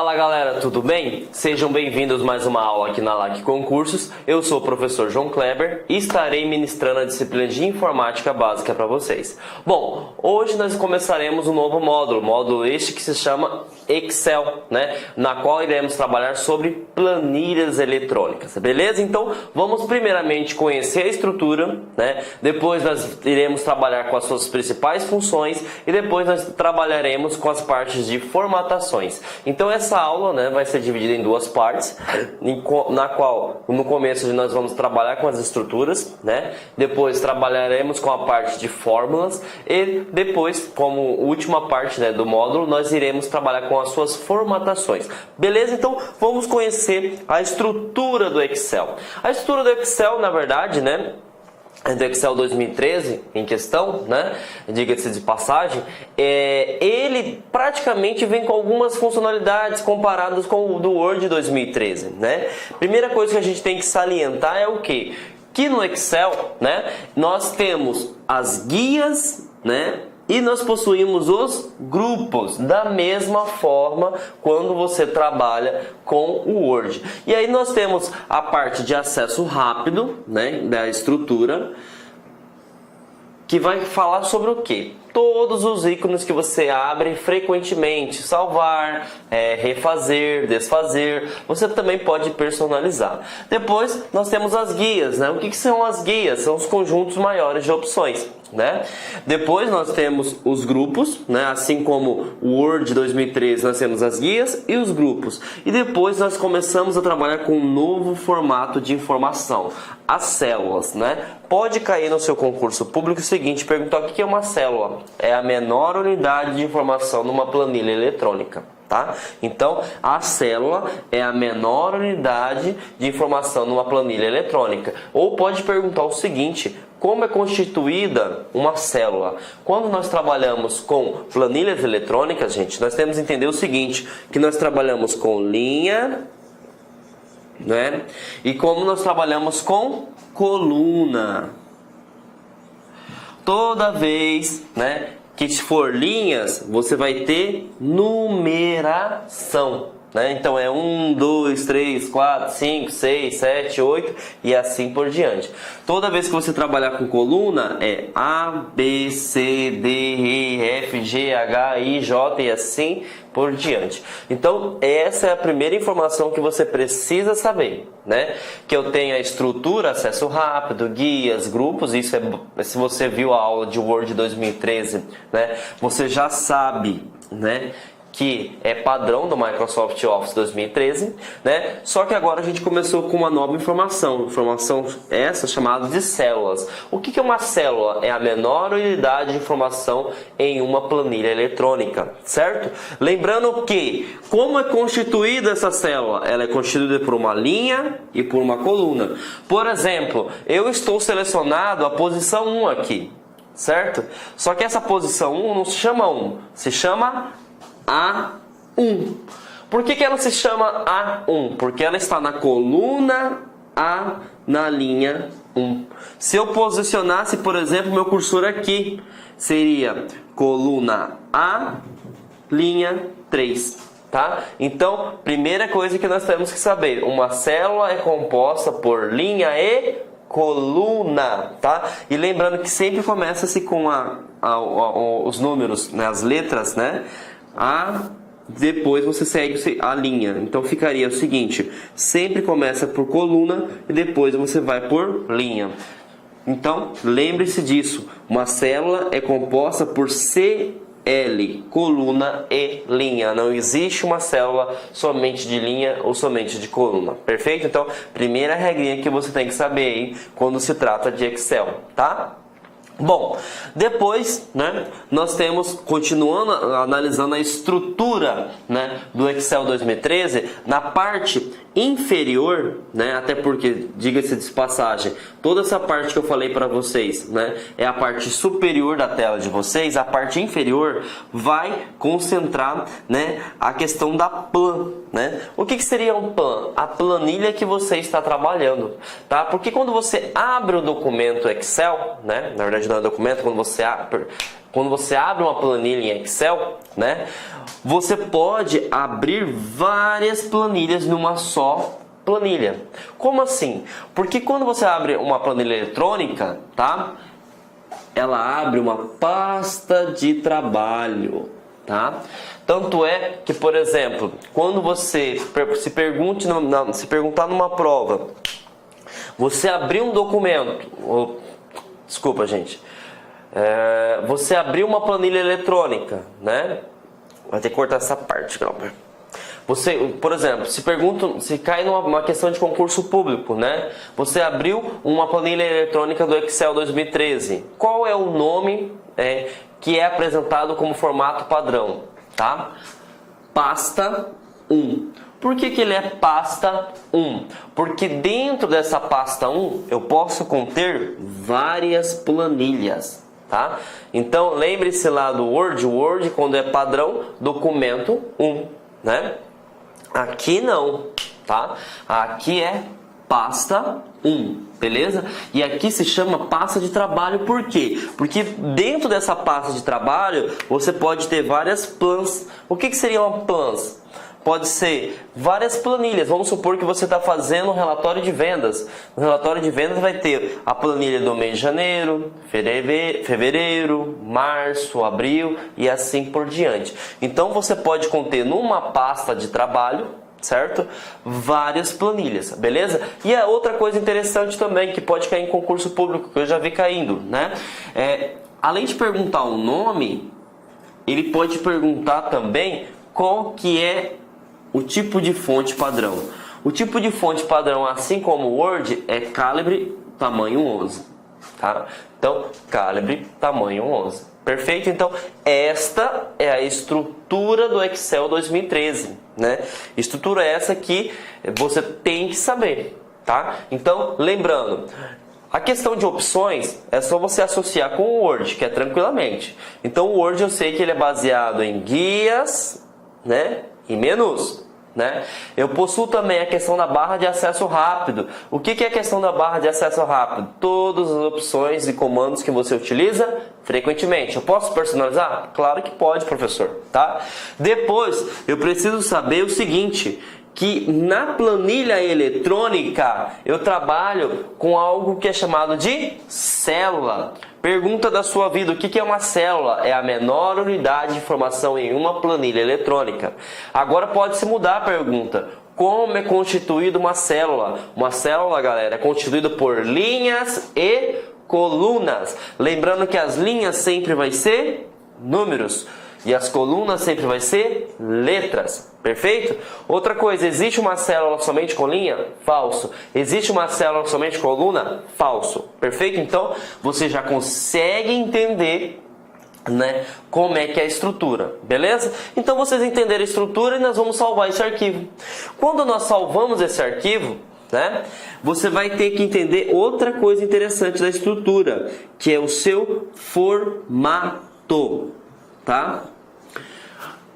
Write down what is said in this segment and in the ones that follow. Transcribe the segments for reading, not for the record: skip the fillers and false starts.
Fala galera, tudo bem? Sejam bem-vindos a mais uma aula aqui na LAC Concursos. Eu sou o professor João Kleber e estarei ministrando a disciplina de Informática Básica para vocês. Bom, hoje nós começaremos um novo módulo este que se chama Excel, né? Na qual iremos trabalhar sobre planilhas eletrônicas, beleza? Então, vamos primeiramente conhecer a estrutura, né? Depois nós iremos trabalhar com as suas principais funções e depois nós trabalharemos com as partes de formatações. Então, essa aula, né, vai ser dividida em duas partes, na qual no começo nós vamos trabalhar com as estruturas, né? Depois trabalharemos com a parte de fórmulas e depois, como última parte, né, do módulo, nós iremos trabalhar com as suas formatações. Beleza? Então vamos conhecer a estrutura do Excel. A estrutura do Excel, na verdade, né, do Excel 2013 em questão, né? Diga-se de passagem, ele praticamente vem com algumas funcionalidades comparadas com o do Word 2013, né? Primeira coisa que a gente tem que salientar é o quê? Que no Excel, né, nós temos as guias, né? E nós possuímos os grupos, da mesma forma quando você trabalha com o Word. E aí nós temos a parte de acesso rápido, né, da estrutura, que vai falar sobre o quê? Todos os ícones que você abre frequentemente, salvar, refazer, desfazer, você também pode personalizar. Depois nós temos as guias, né? O que são as guias? São os conjuntos maiores de opções, né? Depois nós temos os grupos, né? Assim como o Word 2013 nós temos as guias e os grupos. E depois nós começamos a trabalhar com um novo formato de informação, as células, né? Pode cair no seu concurso público o seguinte, perguntar o que é uma célula. É a menor unidade de informação numa planilha eletrônica, tá? Então, a célula é a menor unidade de informação numa planilha eletrônica. Ou pode perguntar o seguinte, como é constituída uma célula? Quando nós trabalhamos com planilhas eletrônicas, gente, nós temos que entender o seguinte, que nós trabalhamos com linha, né? E como nós trabalhamos com coluna. Toda vez, né, que for linhas, você vai ter numeração, né? Então é 1, 2, 3, 4, 5, 6, 7, 8 e assim por diante. Toda vez que você trabalhar com coluna é A, B, C, D, E, F, G, H, I, J e assim por diante. Então essa é a primeira informação que você precisa saber, né? Que eu tenho a estrutura, acesso rápido, guias, grupos. Isso é, se você viu a aula de Word 2013, né? Você já sabe, né, que é padrão do Microsoft Office 2013, né? Só que agora a gente começou com uma nova informação essa chamada de células. O que é uma célula? É a menor unidade de informação em uma planilha eletrônica, certo? Lembrando que, como é constituída essa célula? Ela é constituída por uma linha e por uma coluna. Por exemplo, eu estou selecionado a posição 1 aqui, certo? Só que essa posição 1 não se chama 1, se chama A1. Por que ela se chama A1? Porque ela está na coluna A na linha 1. Se eu posicionasse, por exemplo, meu cursor aqui, seria coluna A, linha 3. Tá? Então, primeira coisa que nós temos que saber, uma célula é composta por linha e coluna, tá? E lembrando que sempre começa-se com os números, né? As letras, né? Depois você segue a linha. Então ficaria o seguinte, sempre começa por coluna e depois você vai por linha. Então lembre-se disso, uma célula é composta por CL, coluna e linha. Não existe uma célula somente de linha ou somente de coluna, perfeito? Então primeira regrinha que você tem que saber aí quando se trata de Excel, tá? Bom, depois, né, nós temos, continuando analisando a estrutura, né, do Excel 2013, na parte inferior, né, até porque, diga-se de passagem, toda essa parte que eu falei para vocês, né, é a parte superior da tela de vocês, a parte inferior vai concentrar, né, a questão da plan, né? O que seria um plan? A planilha que você está trabalhando, tá? Porque quando você abre o documento Excel, né, na verdade não é documento, quando você abre quando você abre uma planilha em Excel, né, você pode abrir várias planilhas numa só planilha. Como assim? Porque quando você abre uma planilha eletrônica, tá? Ela abre uma pasta de trabalho, tá? Tanto é que, por exemplo, quando você se perguntar numa prova, você abrir um documento, desculpa, gente, você abriu uma planilha eletrônica, né? Vai ter que cortar essa parte, Glauber. Você, por exemplo, se cai numa questão de concurso público, né? Você abriu uma planilha eletrônica do Excel 2013. Qual é o nome que é apresentado como formato padrão, tá? Pasta 1. Por que ele é pasta 1? Porque dentro dessa pasta 1 eu posso conter várias planilhas, tá? Então lembre-se lá do Word quando é padrão, documento 1, né? Aqui não, tá? Aqui é pasta 1, beleza? E aqui se chama pasta de trabalho, por quê? Porque dentro dessa pasta de trabalho você pode ter várias plans. O que seria uma plans? Pode ser várias planilhas. Vamos supor que você está fazendo um relatório de vendas. No relatório de vendas vai ter a planilha do mês de janeiro, fevereiro, março, abril e assim por diante. Então você pode conter numa pasta de trabalho, certo? Várias planilhas, beleza? E a outra coisa interessante também que pode cair em concurso público, que eu já vi caindo, né? Além de perguntar o nome, ele pode perguntar também qual que é o tipo de fonte padrão. O tipo de fonte padrão, assim como o Word, é calibre tamanho 11, tá? Então, calibre tamanho 11. Perfeito? Então, esta é a estrutura do Excel 2013, né? Estrutura essa que você tem que saber, tá? Então, lembrando, a questão de opções é só você associar com o Word, que é tranquilamente. Então, o Word eu sei que ele é baseado em guias, né, e menus, né? Eu possuo também a questão da barra de acesso rápido. O que é a questão da barra de acesso rápido? Todas as opções e comandos que você utiliza frequentemente. Eu posso personalizar? Claro que pode, professor, tá? Depois, eu preciso saber o seguinte, que na planilha eletrônica eu trabalho com algo que é chamado de célula. Pergunta da sua vida, o que é uma célula? É a menor unidade de informação em uma planilha eletrônica. Agora pode-se mudar a pergunta. Como é constituída uma célula? Uma célula, galera, é constituída por linhas e colunas. Lembrando que as linhas sempre vai ser números e as colunas sempre vai ser letras. Perfeito? Outra coisa, existe uma célula somente com linha? Falso. Existe uma célula somente com coluna? Falso. Perfeito? Então, você já consegue entender, né, como é que é a estrutura. Beleza? Então, vocês entenderam a estrutura e nós vamos salvar esse arquivo. Quando nós salvamos esse arquivo, né, você vai ter que entender outra coisa interessante da estrutura, que é o seu formato. Tá?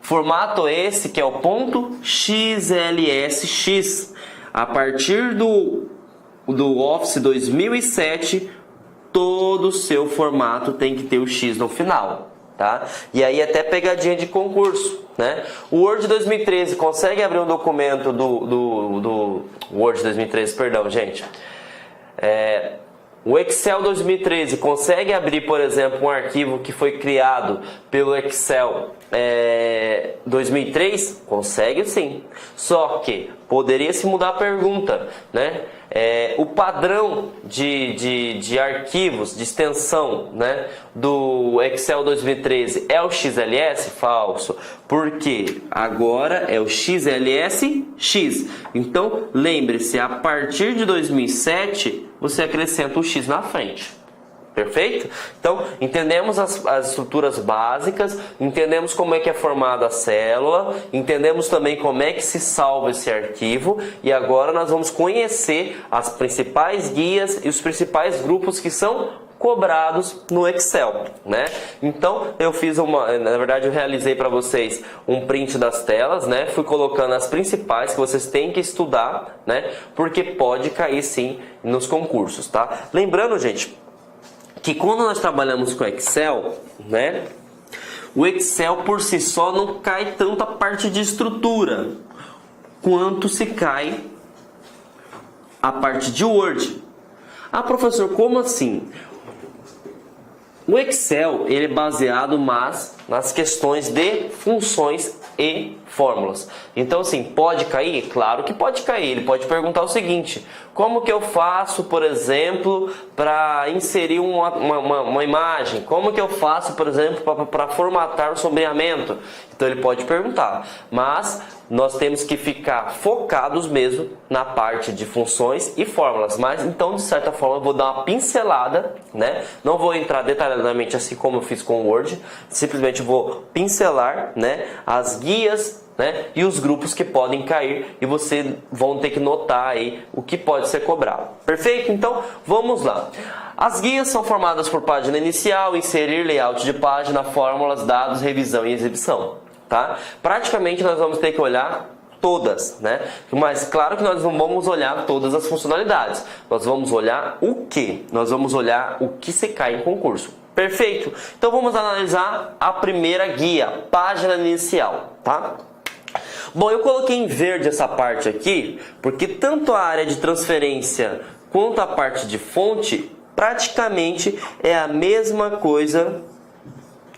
Formato esse que é o ponto XLSX. A partir do Office 2007, todo o seu formato tem que ter o X no final, tá? E aí até pegadinha de concurso, né? O Word 2013 consegue abrir um documento do Word 2013, perdão, gente. O Excel 2013 consegue abrir, por exemplo, um arquivo que foi criado pelo Excel 2003? Consegue sim. Só que poderia se mudar a pergunta, né? O padrão de arquivos, de extensão, né, do Excel 2013 é o XLS? Falso. Por quê? Agora é o XLSX. Então, lembre-se, a partir de 2007, você acrescenta o X na frente. Perfeito? Então, entendemos as estruturas básicas, entendemos como é que é formada a célula, entendemos também como é que se salva esse arquivo e agora nós vamos conhecer as principais guias e os principais grupos que são cobrados no Excel, né? Então, na verdade eu realizei para vocês um print das telas, né? Fui colocando as principais que vocês têm que estudar, né? Porque pode cair sim nos concursos, tá? Lembrando, gente, que quando nós trabalhamos com Excel, né, o Excel por si só não cai tanto a parte de estrutura quanto se cai a parte de Word. Ah, professor, como assim? O Excel ele é baseado nas questões de funções e fórmulas. Então, assim, pode cair? Claro que pode cair. Ele pode perguntar o seguinte: como que eu faço, por exemplo, para inserir uma imagem? Como que eu faço, por exemplo, para formatar o sombreamento? Então, ele pode perguntar. Mas nós temos que ficar focados mesmo na parte de funções e fórmulas. Mas, então, de certa forma, eu vou dar uma pincelada, né? Não vou entrar detalhadamente assim como eu fiz com o Word. Simplesmente vou pincelar, né, as guias, né, e os grupos que podem cair, e vocês vão ter que notar aí o que pode ser cobrado. Perfeito? Então, vamos lá. As guias são formadas por página inicial, inserir, layout de página, fórmulas, dados, revisão e exibição. Tá? Praticamente nós vamos ter que olhar todas, né? Mas claro que nós não vamos olhar todas as funcionalidades. Nós vamos olhar o que? Nós vamos olhar o que se cai em concurso. Perfeito? Então vamos analisar a primeira guia, página inicial, tá? Bom, eu coloquei em verde essa parte aqui, porque tanto a área de transferência quanto a parte de fonte praticamente é a mesma coisa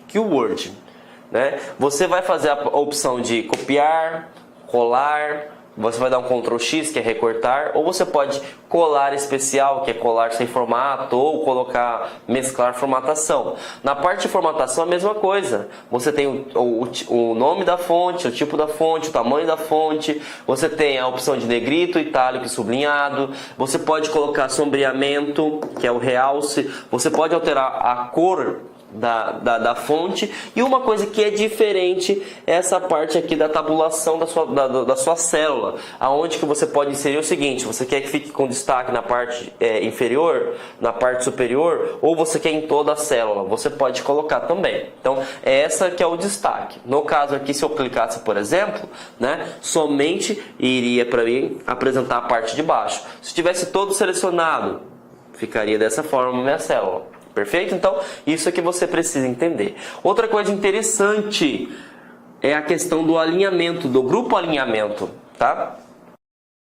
que o Word, né? Você vai fazer a opção de copiar, colar, você vai dar um Ctrl X, que é recortar, ou você pode colar especial, que é colar sem formato, ou colocar, mesclar formatação. Na parte de formatação, a mesma coisa. Você tem o nome da fonte, o tipo da fonte, o tamanho da fonte, você tem a opção de negrito, itálico e sublinhado, você pode colocar sombreamento, que é o realce, você pode alterar a cor da fonte, e uma coisa que é diferente é essa parte aqui da tabulação da sua célula, aonde que você pode inserir o seguinte: você quer que fique com destaque na parte inferior, na parte superior, ou você quer em toda a célula, você pode colocar também. Então essa que é o destaque. No caso aqui, se eu clicasse, por exemplo, né, somente iria para mim apresentar a parte de baixo. Se tivesse todo selecionado, ficaria dessa forma a minha célula. Perfeito? Então, isso é que você precisa entender. Outra coisa interessante é a questão do alinhamento, do grupo alinhamento, tá?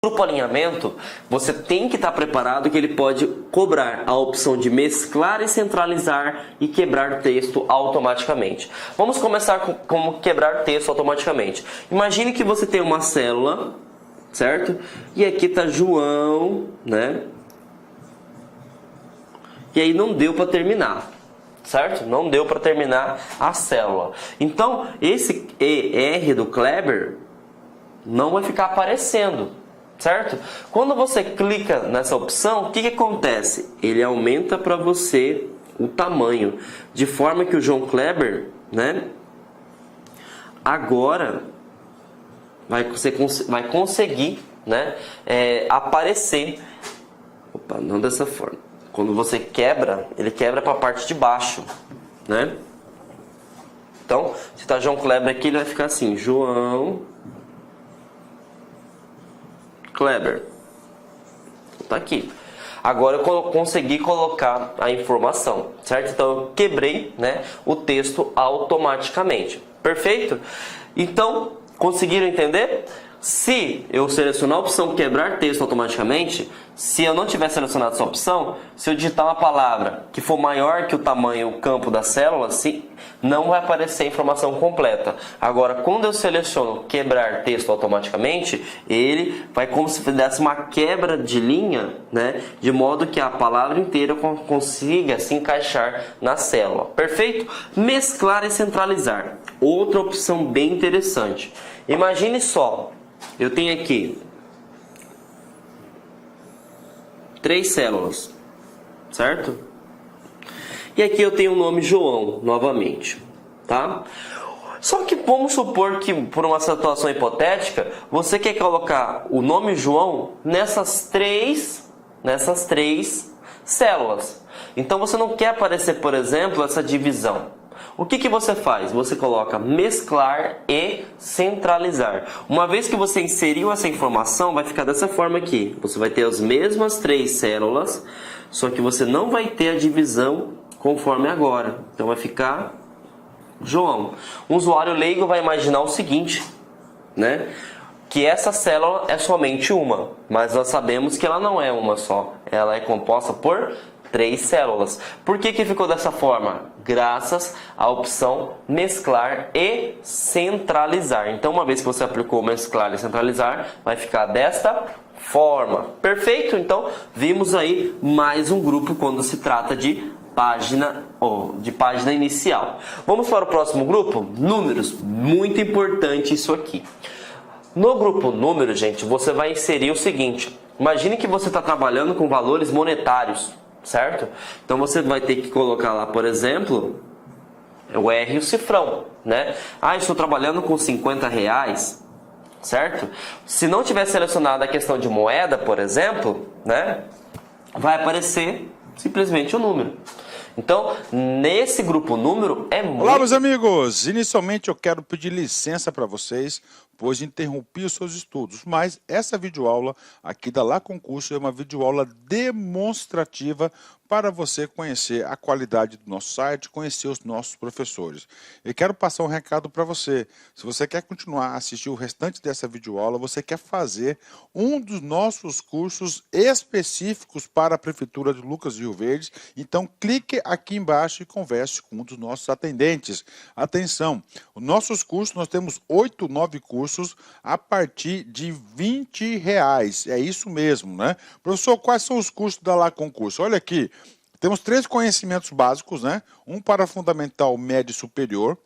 Grupo alinhamento, você tem que estar preparado que ele pode cobrar a opção de mesclar e centralizar e quebrar texto automaticamente. Vamos começar com como quebrar texto automaticamente. Imagine que você tem uma célula, certo? E aqui está João, né? E aí não deu para terminar, certo? Não deu para terminar a célula. Então, esse ER do Kleber não vai ficar aparecendo, certo? Quando você clica nessa opção, o que acontece? Ele aumenta para você o tamanho, de forma que o João Kleber, né, agora você vai conseguir, né, aparecer. Opa, não dessa forma. Quando você quebra, ele quebra para a parte de baixo, né? Então, se está João Kleber aqui, ele vai ficar assim: João Kleber. Tá aqui. Agora eu consegui colocar a informação, certo? Então eu quebrei, né, o texto automaticamente. Perfeito? Então, conseguiram entender? Se eu selecionar a opção quebrar texto automaticamente, se eu não tiver selecionado essa opção, se eu digitar uma palavra que for maior que o tamanho, o campo da célula, não vai aparecer a informação completa. Agora, quando eu seleciono quebrar texto automaticamente, ele vai como se fizesse uma quebra de linha, né, de modo que a palavra inteira consiga se encaixar na célula. Perfeito? Mesclar e centralizar. Outra opção bem interessante. Imagine só, eu tenho aqui 3 células, certo? E aqui eu tenho o nome João, novamente, tá? Só que vamos supor que, por uma situação hipotética, você quer colocar o nome João nessas três células. Então você não quer aparecer, por exemplo, essa divisão. O que você faz? Você coloca mesclar e centralizar. Uma vez que você inseriu essa informação, vai ficar dessa forma aqui. Você vai ter as mesmas 3 células, só que você não vai ter a divisão conforme agora. Então vai ficar João, um usuário leigo vai imaginar o seguinte, né? Que essa célula é somente uma, mas nós sabemos que ela não é uma só. Ela é composta por 3 células. Por que que ficou dessa forma? Graças à opção mesclar e centralizar. Então, uma vez que você aplicou mesclar e centralizar, vai ficar desta forma. Perfeito? Então, vimos aí mais um grupo quando se trata de página inicial. Vamos para o próximo grupo? Números. Muito importante isso aqui. No grupo número, gente, você vai inserir o seguinte. Imagine que você está trabalhando com valores monetários, certo? Então você vai ter que colocar lá, por exemplo, o R e o cifrão, né? Ah, estou trabalhando com 50 reais, certo? Se não tiver selecionado a questão de moeda, por exemplo, né? Vai aparecer simplesmente o número. Então, nesse grupo número é muito... Olá, meus amigos! Inicialmente eu quero pedir licença para vocês, pois interrompi os seus estudos, mas essa videoaula aqui da Lá Concurso é uma videoaula demonstrativa para você conhecer a qualidade do nosso site, conhecer os nossos professores. Eu quero passar um recado para você. Se você quer continuar a assistir o restante dessa videoaula, você quer fazer um dos nossos cursos específicos para a Prefeitura de Lucas do Rio Verde, então clique aqui embaixo e converse com um dos nossos atendentes. Atenção, os nossos cursos, nós temos 8, 9 cursos a partir de R$20. É isso mesmo, né? Professor, quais são os cursos da Lá Concurso? Olha aqui. Temos 3 conhecimentos básicos, né? Um para fundamental, médio e superior.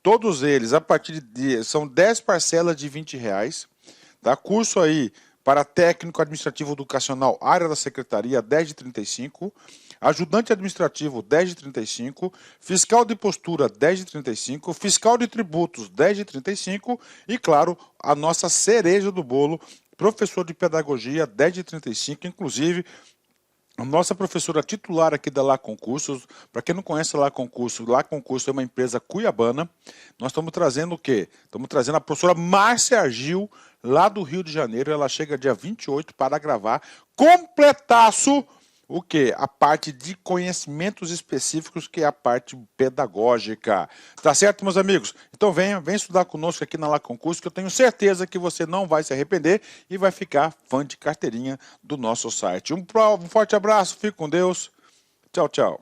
Todos eles, a partir de... são 10 parcelas de R$20. Tá? Curso aí para técnico administrativo educacional, área da secretaria, 10 de 35. Ajudante administrativo, 10 de 35. Fiscal de postura, 10 de 35. Fiscal de tributos, 10 de 35. E, claro, a nossa cereja do bolo, professor de pedagogia, 10 de 35. Inclusive, a nossa professora titular aqui da Lá Concursos, para quem não conhece a Lá Concurso é uma empresa cuiabana. Nós estamos trazendo o quê? Estamos trazendo a professora Márcia Argil, lá do Rio de Janeiro. Ela chega dia 28 para gravar completaço o quê? A parte de conhecimentos específicos, que é a parte pedagógica. Tá certo, meus amigos? Então venha estudar conosco aqui na Lá Concurso, que eu tenho certeza que você não vai se arrepender e vai ficar fã de carteirinha do nosso site. Um forte abraço, fique com Deus. Tchau, tchau.